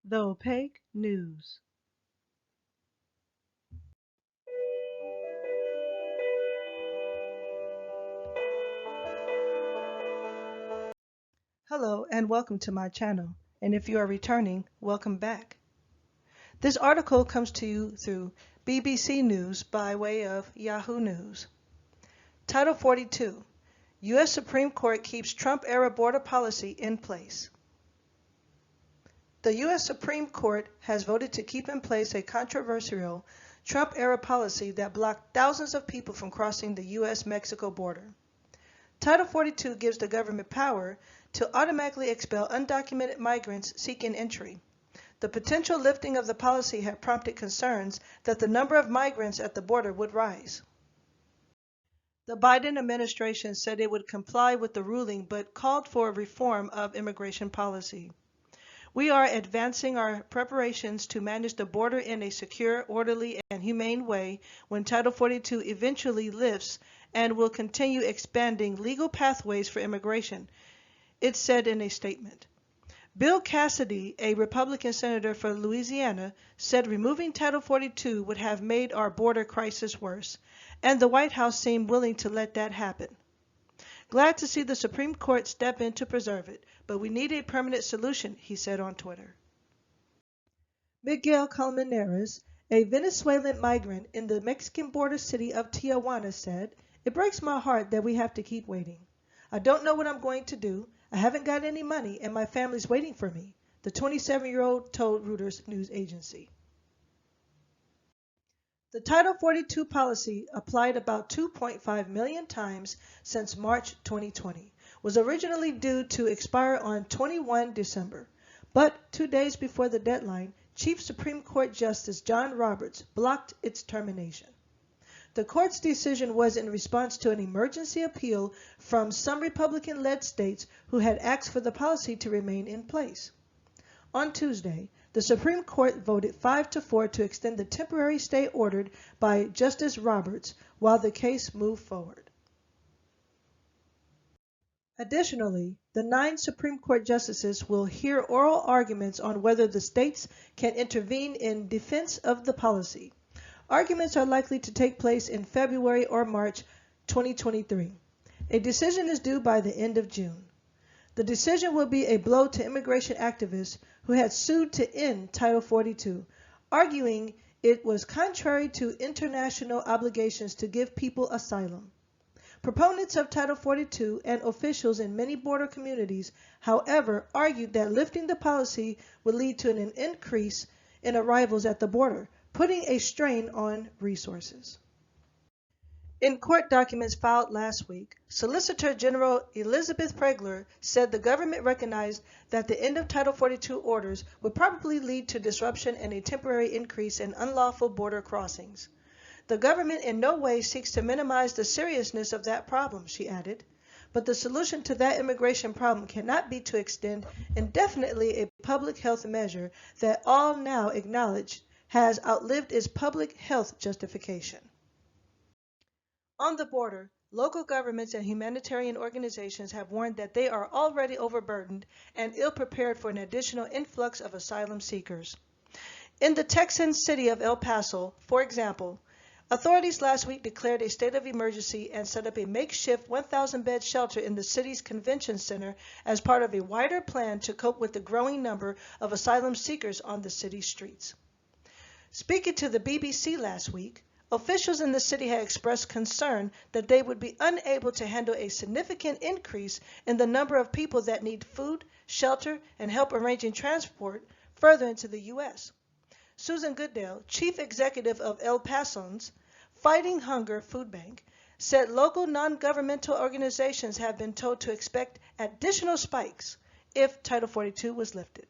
The Opaque News. Hello and welcome to my channel. And if you are returning, welcome back. This article comes to you through BBC News by way of Yahoo News. Title 42. U.S. Supreme Court keeps Trump-era border policy in place. The U.S. Supreme Court has voted to keep in place a controversial Trump-era policy that blocked thousands of people from crossing the U.S.-Mexico border. Title 42 gives the government power to automatically expel undocumented migrants seeking entry. The potential lifting of the policy had prompted concerns that the number of migrants at the border would rise. The Biden administration said it would comply with the ruling but called for a reform of immigration policy. We are advancing our preparations to manage the border in a secure, orderly, and humane way when Title 42 eventually lifts and will continue expanding legal pathways for immigration, it said in a statement. Bill Cassidy, a Republican senator for Louisiana, said removing Title 42 would have made our border crisis worse, and the White House seemed willing to let that happen. Glad to see the Supreme Court step in to preserve it, but we need a permanent solution, he said on Twitter. Miguel Colmenares, a Venezuelan migrant in the Mexican border city of Tijuana, said, "It breaks my heart that we have to keep waiting. I don't know what I'm going to do. I haven't got any money and my family's waiting for me," the 27-year-old told Reuters news agency. The Title 42 policy, applied about 2.5 million times since March 2020, was originally due to expire on 21 December. But 2 days before the deadline, Chief Supreme Court Justice John Roberts blocked its termination. The court's decision was in response to an emergency appeal from some Republican-led states who had asked for the policy to remain in place. On Tuesday, the Supreme Court voted 5-4 to extend the temporary stay ordered by Justice Roberts while the case moved forward. Additionally, the 9 Supreme Court justices will hear oral arguments on whether the states can intervene in defense of the policy. Arguments are likely to take place in February or March 2023. A decision is due by the end of June. The decision will be a blow to immigration activists who had sued to end Title 42, arguing it was contrary to international obligations to give people asylum. Proponents of Title 42 and officials in many border communities, however, argued that lifting the policy would lead to an increase in arrivals at the border, putting a strain on resources. In court documents filed last week, Solicitor General Elizabeth Pregler said the government recognized that the end of Title 42 orders would probably lead to disruption and a temporary increase in unlawful border crossings. The government in no way seeks to minimize the seriousness of that problem, she added, but the solution to that immigration problem cannot be to extend indefinitely a public health measure that all now acknowledge has outlived its public health justification. On the border, local governments and humanitarian organizations have warned that they are already overburdened and ill-prepared for an additional influx of asylum seekers. In the Texan city of El Paso, for example, authorities last week declared a state of emergency and set up a makeshift 1,000-bed shelter in the city's convention center as part of a wider plan to cope with the growing number of asylum seekers on the city's streets. Speaking to the BBC last week, officials in the city had expressed concern that they would be unable to handle a significant increase in the number of people that need food, shelter, and help arranging transport further into the U.S. Susan Goodale, chief executive of El Paso's Fighting Hunger Food Bank, said local non-governmental organizations have been told to expect additional spikes if Title 42 was lifted.